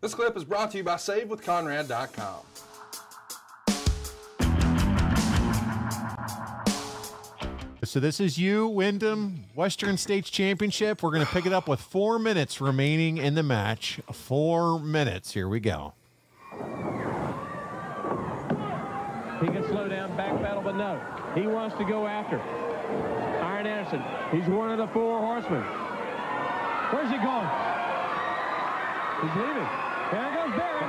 This clip is brought to you by SaveWithConrad.com. So this is you, Windham, Western States Championship. We're going to pick it up with 4 minutes remaining in the match. 4 minutes. Here we go. He can slow down, back pedal, but no. He wants to go after Arn Anderson. He's one of the Four Horsemen. Where's he going? He's leaving. There goes Barry.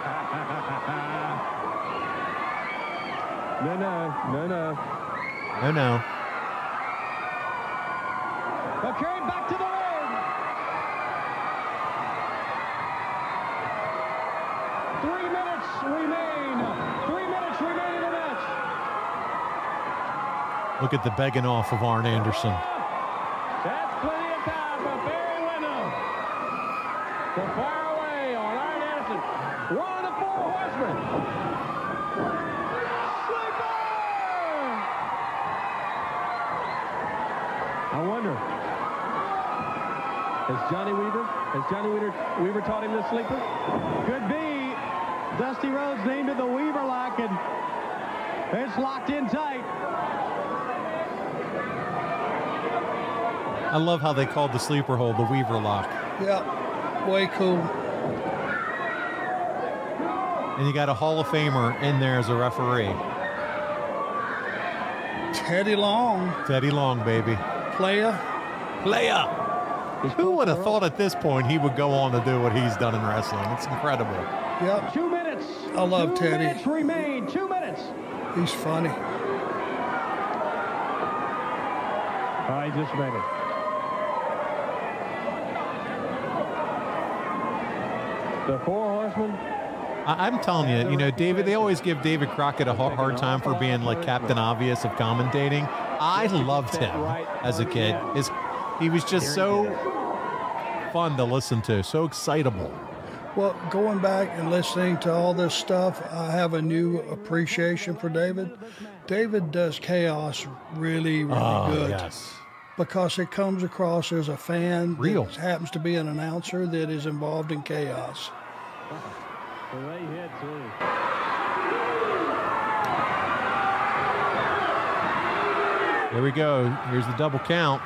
No. But carried back to the ring. 3 minutes remain. 3 minutes remain in the match. Look at the begging off of Arn Anderson. That's plenty of time for Barry Windham to fire away on Arn Anderson. One of the Four Horsemen. Sleeper! I wonder, has Johnny Weaver taught him the sleeper? Could be. Dusty Rhodes named it the Weaver lock, and it's locked in tight. I love how they called the sleeper hold the Weaver lock. Yeah, way cool. And you got a Hall of Famer in there as a referee. Teddy Long. Teddy Long, baby. Playa. Who would have thought at this point he would go on to do what he's done in wrestling? It's incredible. Yep. 2 minutes. I love Teddy. 2 minutes remain. 2 minutes. He's funny. Oh, he just made it. The Four Horsemen. I'm telling you, you know, David, they always give David Crockett a hard time for being like Captain Obvious of commentating. I loved him as a kid. He was just so fun to listen to, so excitable. Well, going back and listening to all this stuff, I have a new appreciation for David. David does chaos really good. Yes. Because it comes across as a fan Real. that happens to be an announcer that is involved in chaos. They hit too. Here we go. Here's the double count.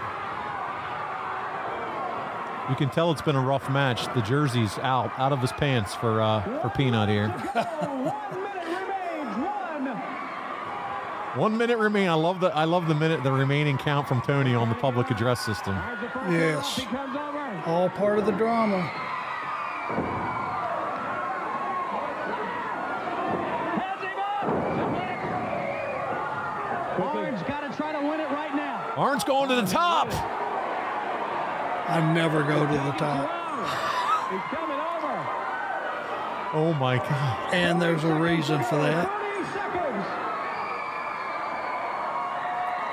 You can tell it's been a rough match. The jersey's out of his pants for Peanut here. 1 minute remains. 1 minute remain. I love the remaining count from Tony on the public address system. Yes. All part of the drama. Arn's got to try to win it right now. Arn's going to the top. I never go to the top. He's coming over. Oh my God. And there's a reason for that. 30 seconds.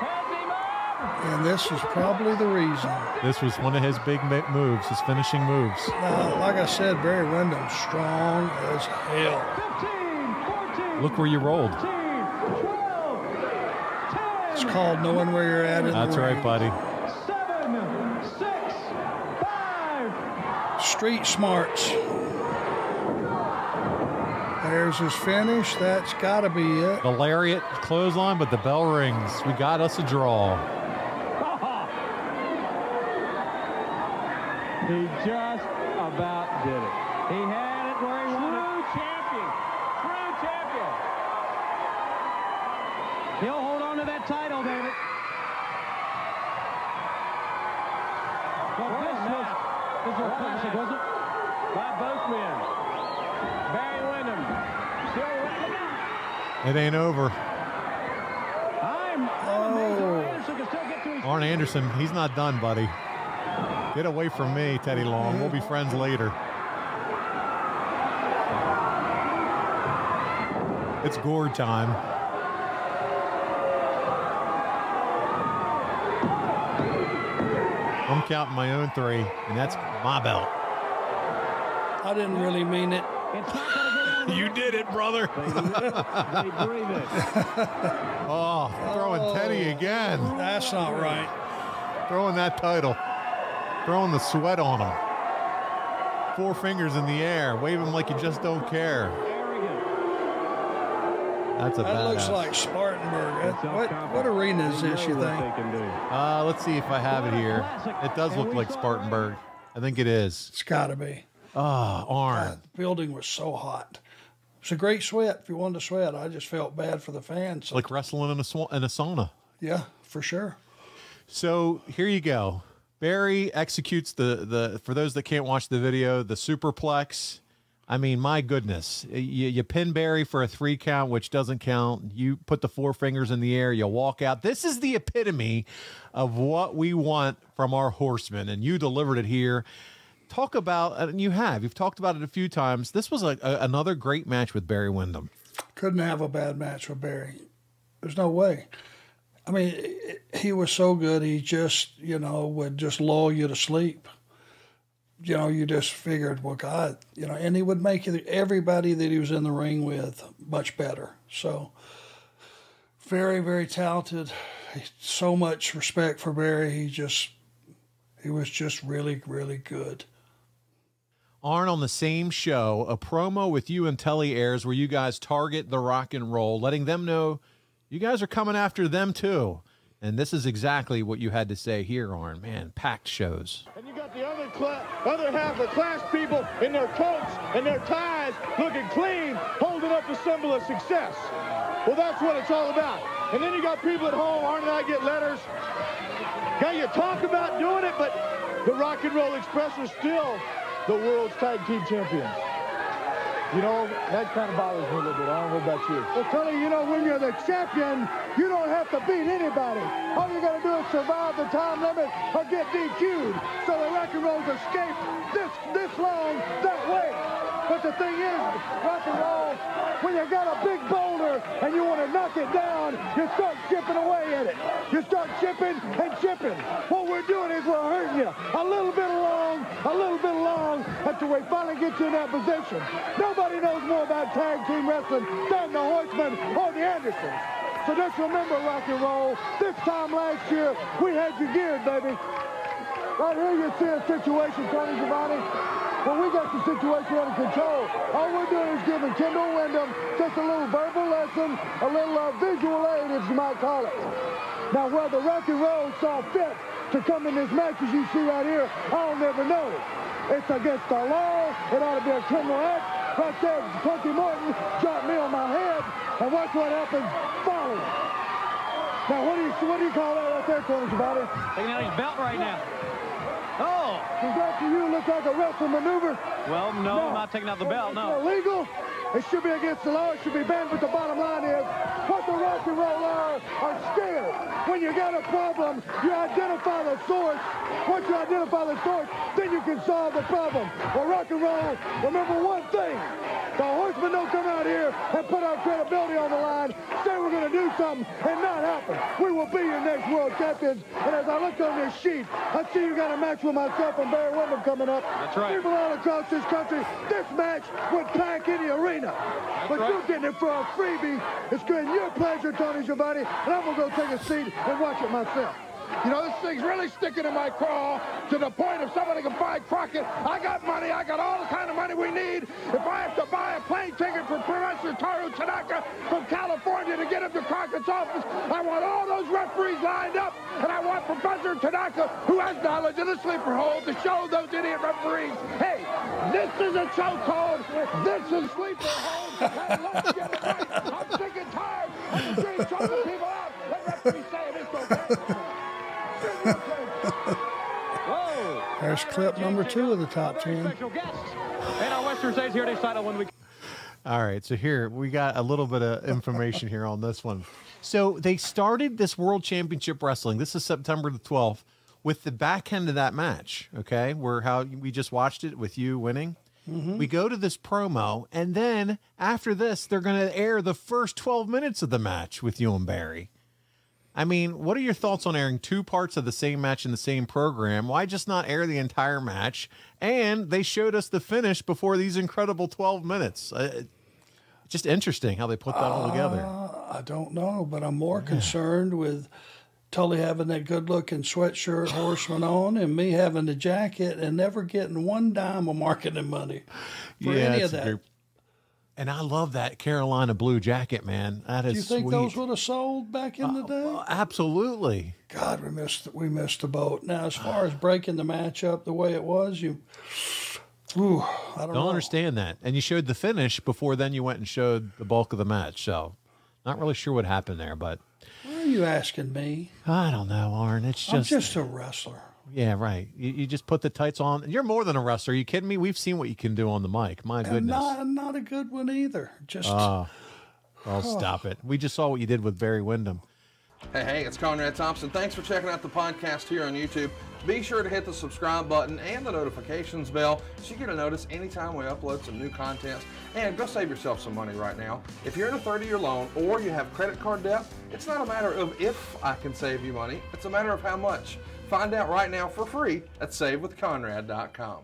Has him up. And this is probably the reason. This was one of his big moves, his finishing moves. Now, like I said, Barry Windham's strong as hell. 15, 14. Look where you rolled. 12, 10. It's called knowing where you're at in That's the ring. right, buddy. 7, 6, 5. Street smarts. There's his finish. That's got to be it. The lariat clothesline, but the bell rings. We got us a draw. He just about did it. He had it where he wanted. True champion. He'll hold on to that title, David. Well, this was a classic, wasn't it? By both men. Barry Windham still wrapping up. It ain't over. I'm amazed Arn Anderson can still get to his Arn Anderson, he's not done, buddy. Get away from me, Teddy Long. We'll be friends later. It's gourd time. I'm counting my own 3, and that's my belt. I didn't really mean it. It's not going to go down. You did it, brother. They breathe it. Oh, throwing Teddy again. That's not right. Throwing that title. Throwing the sweat on him. 4 fingers in the air. Wave them like you just don't care. That's a That badass. looks like Spartanburg. What arena is this, you think? Let's see if I have it here. It does look like Spartanburg. I think it is. It's got to be. Oh, Arn. The building was so hot. It's a great sweat. If you wanted to sweat, I just felt bad for the fans. Like wrestling in a sauna. Yeah, for sure. So here you go. Barry executes the for those that can't watch the video, the superplex. I mean, my goodness. You pin Barry for a 3 count, which doesn't count. You put the 4 fingers in the air, you walk out. This is the epitome of what we want from our horsemen, and you delivered it here. Talk about, and you've talked about it a few times. This was another great match with Barry Windham. Couldn't have a bad match with Barry. There's no way. I mean, he was so good. He just, would just lull you to sleep. You just figured, well, God, and he would make everybody that he was in the ring with much better. So very, very talented. So much respect for Barry. He was just really, really good. Arn, on the same show, a promo with you and Tully airs where you guys target the Rock and Roll, letting them know you guys are coming after them too. And this is exactly what you had to say here, Arn. Man, packed shows. And you got the other half of class people in their coats and their ties looking clean, holding up the symbol of success. Well, that's what it's all about. And then you got people at home, Arn and I get letters. Now you talk about doing it, but the Rock and Roll Express are still the world's tag team champions. That kind of bothers me a little bit. I don't know about you. Well, Tully, when you're the champion, you don't have to beat anybody. All you got to do is survive the time limit or get DQ'd. So the Rock and Rolls escape this long that way. But the thing is, Rock and Roll, when you got a big boulder and you want to knock it down, you start chipping away at it. You start chipping and chipping. What we're doing is we're hurting you a little bit along, until we finally get you in that position. Nobody knows more about tag team wrestling than the Horsemen or the Andersons. So just remember, Rock and Roll, this time last year, we had you geared, baby. Right here you see a situation, Tony Giovanni. Well, we got the situation under control. All we're doing is giving Kendall Windham just a little verbal lesson, a little visual aid, if you might call it. Now, where the Rock and Roll saw fit to come in this match, as you see right here, I'll never know. It's against the law. It ought to be a criminal act. Right there, Punky Morton dropped me on my head, and watch what happens following. Now, what do you call that right there, Tony Giovanni? Taking out his belt right now. Oh! Does that to you look like a wrestle maneuver? Well, no, I'm not taking out the belt, no. It's illegal. It should be against the law. It should be banned, but the bottom line is what the Rock and Roll are scared. When you got a problem, you identify the source. Once you identify the source, then you can solve the problem. Well, Rock and Roll, remember one thing. The Horsemen don't come out here and put our credibility on the line, say we're going to do something, and not happen. We will be your next world champions. And as I look on this sheet, I see you got a match with myself and Barry Windham coming up. That's right. People all across this country, this match would pack any arena. But you're getting it for a freebie. It's good. Your pleasure, Tony Giovanni, and I'm going to go take a seat and watch it myself. This thing's really sticking in my craw to the point if somebody can buy Crockett. I got money. I got all the kind of money we need. If I have to buy a plane ticket for Professor Toru Tanaka from California to get him to Crockett's office, I want all those referees lined up, and I want Professor Tanaka, who has knowledge of the sleeper hold, to show those idiot referees, hey, this is a chokehold. This is sleeper hold. And let's get it right. I'm sick and tired of the street choking people out. Let referees say it's okay. There's clip number 2 of the top 10. And our Western States here title when we. All right, so here we got a little bit of information here on this one. So they started this World Championship Wrestling. This is September the 12th with the back end of that match, okay, where how we just watched it with you winning. We go to this promo, and then after this, they're going to air the first 12 minutes of the match with you and Barry. I mean, what are your thoughts on airing 2 parts of the same match in the same program? Why just not air the entire match? And they showed us the finish before these incredible 12 minutes. Just interesting how they put that all together. I don't know, but I'm more concerned with Tully having that good-looking sweatshirt Horseman on, and me having the jacket and never getting one dime of marketing money for any of that. And I love that Carolina blue jacket, man. That is sweet. Do you think those would have sold back in the day? Absolutely. God, we missed the boat. Now, as far as breaking the match up the way it was, I don't know. Understand that. And you showed the finish before then you went and showed the bulk of the match. So not really sure what happened there, but. Why are you asking me? I don't know, Arn. I'm just a wrestler. Yeah, right. You just put the tights on. You're more than a wrestler. Are you kidding me? We've seen what you can do on the mic. My goodness. I'm not a good one either. Just. Stop it. We just saw what you did with Barry Windham. Hey, it's Conrad Thompson. Thanks for checking out the podcast here on YouTube. Be sure to hit the subscribe button and the notifications bell so you get a notice anytime we upload some new content. And go save yourself some money right now. If you're in a 30-year loan or you have credit card debt, it's not a matter of if I can save you money. It's a matter of how much. Find out right now for free at SaveWithConrad.com.